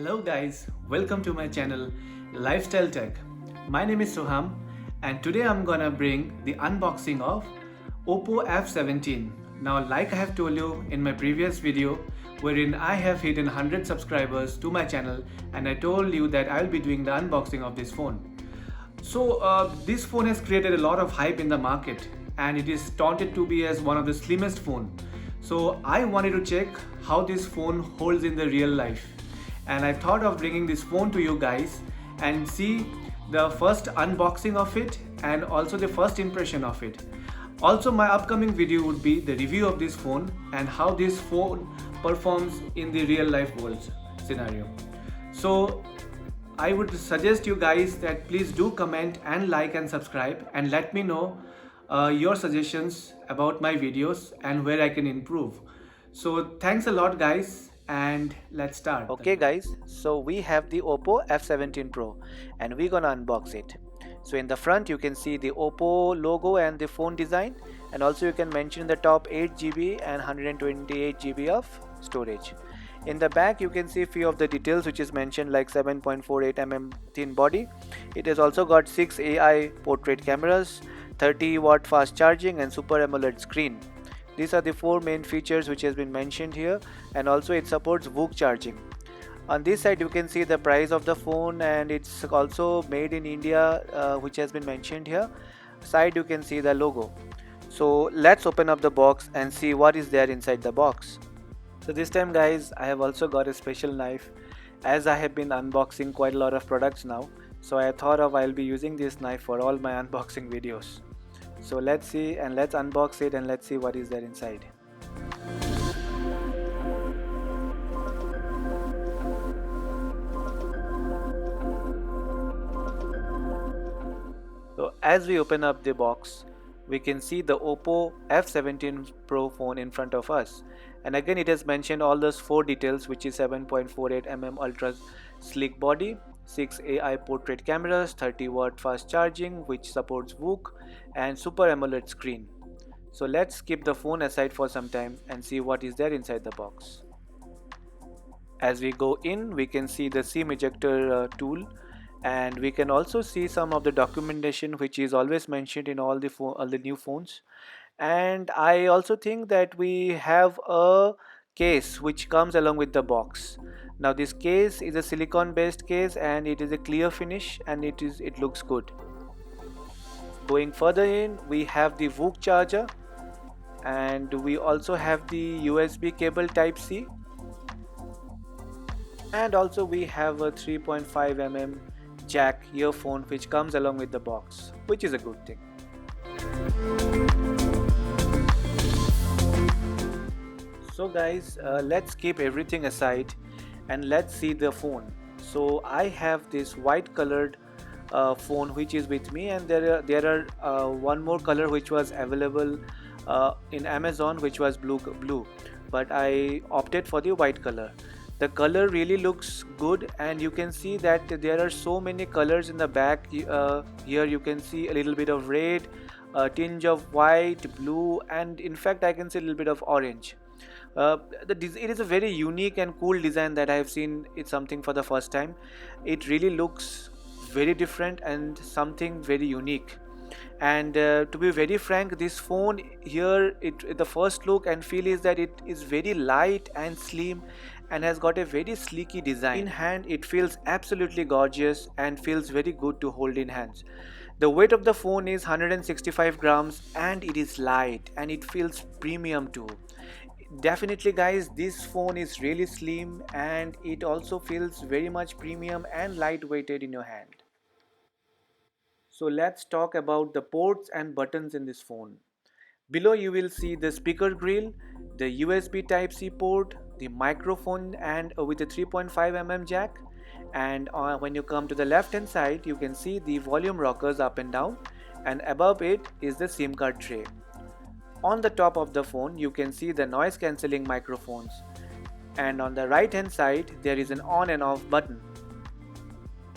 Hello guys, welcome to my channel Lifestyle Tech. My name is Soham and today I'm gonna bring the unboxing of OPPO F17. Now like I have told you in my previous video wherein I have hit 100 subscribers to my channel and I told you that I'll be doing the unboxing of this phone. So this phone has created a lot of hype in the market and it is taunted to be as one of the slimmest phone. So I wanted to check how this phone holds in the real life and I thought of bringing this phone to you guys and see the first unboxing of it and also the first impression of it. Also my upcoming video would be the review of this phone and how this phone performs in the real life world scenario. So I would suggest you guys that please do comment and like and subscribe and let me know your suggestions about my videos and where I can improve. So thanks a lot guys and let's start. Okay guys, so we have the OPPO F17 Pro and we're gonna unbox it. So in the front you can see the OPPO logo and the phone design, and also you can mention the top 8 GB and 128 GB of storage. In the back you can see few of the details which is mentioned, like 7.48 mm thin body. It has also got 6 AI portrait cameras, 30-watt fast charging and Super AMOLED screen. These are the 4 main features which has been mentioned here, and also it supports VOOC charging. On this side you can see the price of the phone, and it's also made in India, which has been mentioned here. Side you can see the logo. So let's open up the box and see what is there inside the box. So this time guys, I have also got a special knife, as I have been unboxing quite a lot of products now. So I thought of I'll be using this knife for all my unboxing videos. So let's see and let's unbox it and let's see what is there inside. So as we open up the box, we can see the OPPO F17 Pro phone in front of us, and again it has mentioned all those 4 details, which is 7.48 mm ultra sleek body, 6 AI portrait cameras, 30-watt fast charging which supports VOOC, and Super AMOLED screen. So let's keep the phone aside for some time and see what is there inside the box. As we go in, we can see the SIM ejector tool, and we can also see some of the documentation which is always mentioned in all the new phones. And I also think that we have a case which comes along with the box. Now this case is a silicone based case and it is a clear finish and it looks good. Going further in, we have the VOOC charger, and we also have the USB cable type C, and also we have a 3.5 mm jack earphone which comes along with the box, which is a good thing. So guys, let's keep everything aside and let's see the phone. So I have this white colored phone which is with me, and there are one more color which was available in Amazon, which was blue, but I opted for the white color. The color really looks good, and you can see that there are so many colors in the back. Here you can see a little bit of red, a tinge of white, blue, and in fact I can see a little bit of orange. It is a very unique and cool design that I have seen. It's something for the first time. It really looks very different and something very unique. And to be very frank, this phone here, the first look and feel is that it is very light and slim and has got a very sleeky design. In hand it feels absolutely gorgeous and feels very good to hold in hands. The weight of the phone is 165 grams and it is light and it feels premium too. Definitely guys, this phone is really slim and it also feels very much premium and lightweighted in your hand. So let's talk about the ports and buttons in this phone. Below you will see the speaker grill, the USB type C port, the microphone, and with a 3.5 mm jack. And when you come to the left hand side, you can see the volume rockers up and down, and above it is the SIM card tray. On the top of the phone you can see the noise cancelling microphones, and on the right hand side there is an on and off button.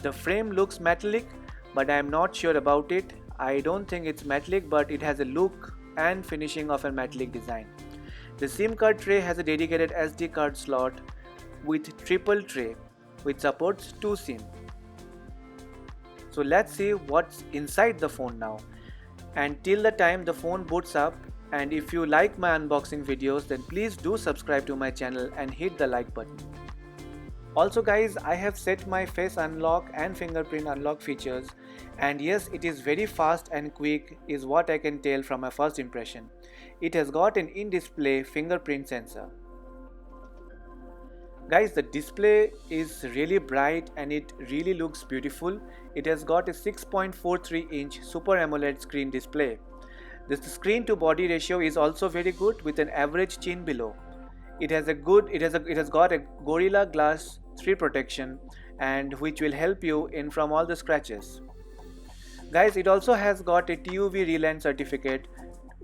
The frame looks metallic, but I am not sure about it. I don't think it's metallic, but it has a look and finishing of a metallic design. The SIM card tray has a dedicated SD card slot with triple tray. which supports 2 SIM. So let's see what's inside the phone now. And till the time the phone boots up, and if you like my unboxing videos, then please do subscribe to my channel and hit the like button. Also guys, I have set my face unlock and fingerprint unlock features, and yes, it is very fast and quick is what I can tell from my first impression. It has got an in-display fingerprint sensor. Guys, the display is really bright and it really looks beautiful. It has got a 6.43-inch Super AMOLED screen display. The screen to body ratio is also very good with an average chin below. It has got a Gorilla Glass 3 protection, and which will help you in from all the scratches. Guys, it also has got a TUV reline certificate,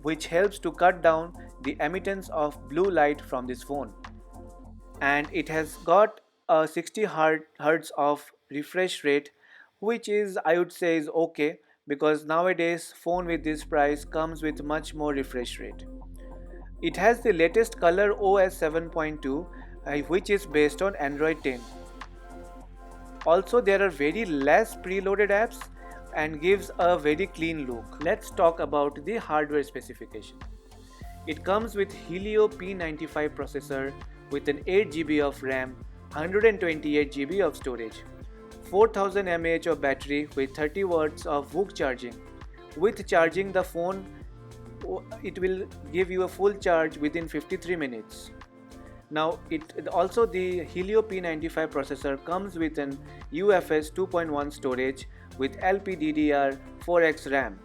which helps to cut down the emittance of blue light from this phone. And it has got a 60 hertz of refresh rate, which is, I would say, is okay, because nowadays phone with this price comes with much more refresh rate. It has the latest color OS 7.2, which is based on Android 10. Also, there are very less preloaded apps and gives a very clean look. Let's talk about the hardware specification. It comes with Helio P95 processor with an 8GB of RAM, 128GB of storage, 4000 mAh of battery with 30 watts of WOOC charging. With charging the phone, it will give you a full charge within 53 minutes. Now, the Helio P95 processor comes with an UFS 2.1 storage with LPDDR4X RAM.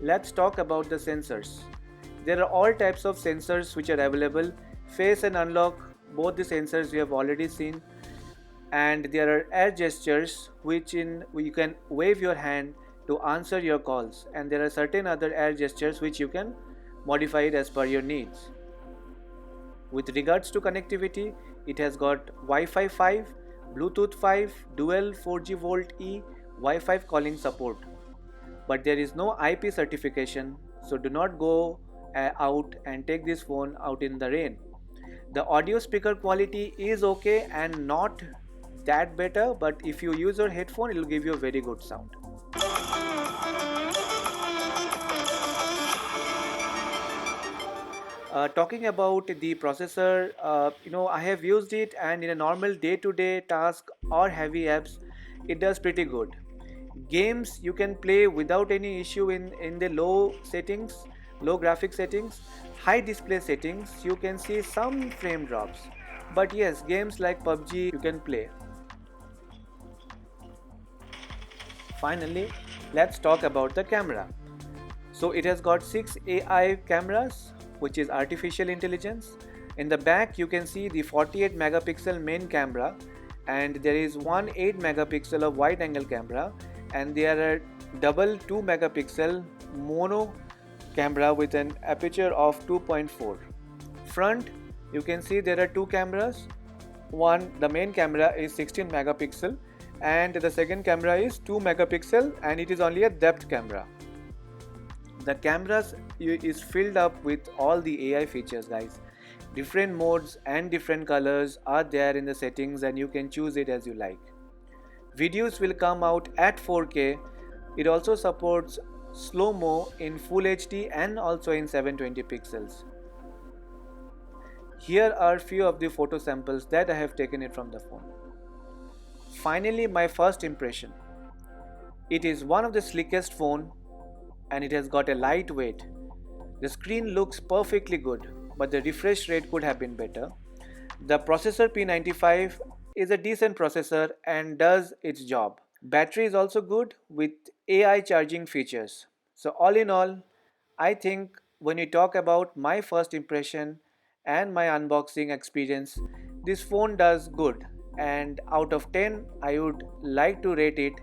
Let's talk about the sensors. There are all types of sensors which are available. Face and unlock, both the sensors we have already seen. And there are air gestures you can wave your hand to answer your calls, and there are certain other air gestures which you can modify it as per your needs. With regards to connectivity, it has got Wi-Fi 5, Bluetooth 5, dual 4G Volt E, Wi-Fi calling support. But there is no IP certification, so do not go out and take this phone out in the rain. The audio speaker quality is okay and not that better, but if you use your headphone, it will give you a very good sound. Talking about the processor, I have used it, and in a normal day-to-day task or heavy apps, it does pretty good. Games you can play without any issue in the low graphic settings. High display settings, you can see some frame drops, but yes, games like PUBG you can play. Finally, let's talk about the camera. So it has got 6 AI cameras, which is artificial intelligence. In the back you can see the 48 megapixel main camera, and there is one 8 megapixel of wide angle camera, and there are double 2 megapixel mono camera with an aperture of 2.4. Front, you can see there are two cameras. The main camera is 16 megapixel and the second camera is 2 megapixel, and it is only a depth camera. The cameras is filled up with all the AI features, guys. Different modes and different colors are there in the settings, and you can choose it as you like. Videos will come out at 4K. It also supports slow-mo in Full HD and also in 720 pixels. Here are few of the photo samples that I have taken it from the phone. Finally, my first impression. It is one of the slickest phone, and it has got a lightweight. The screen looks perfectly good, but the refresh rate could have been better. The processor P95 is a decent processor and does its job. Battery is also good with AI charging features. So all in all, I think when we talk about my first impression and my unboxing experience, this phone does good, and out of 10 I would like to rate it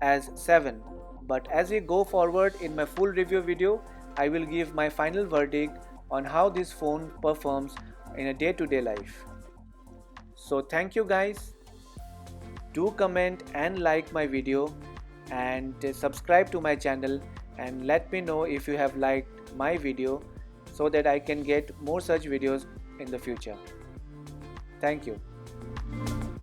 as 7. But as we go forward in my full review video, I will give my final verdict on how this phone performs in a day-to-day life. So thank you guys. Do comment and like my video, and subscribe to my channel, and let me know if you have liked my video so that I can get more such videos in the future. Thank you.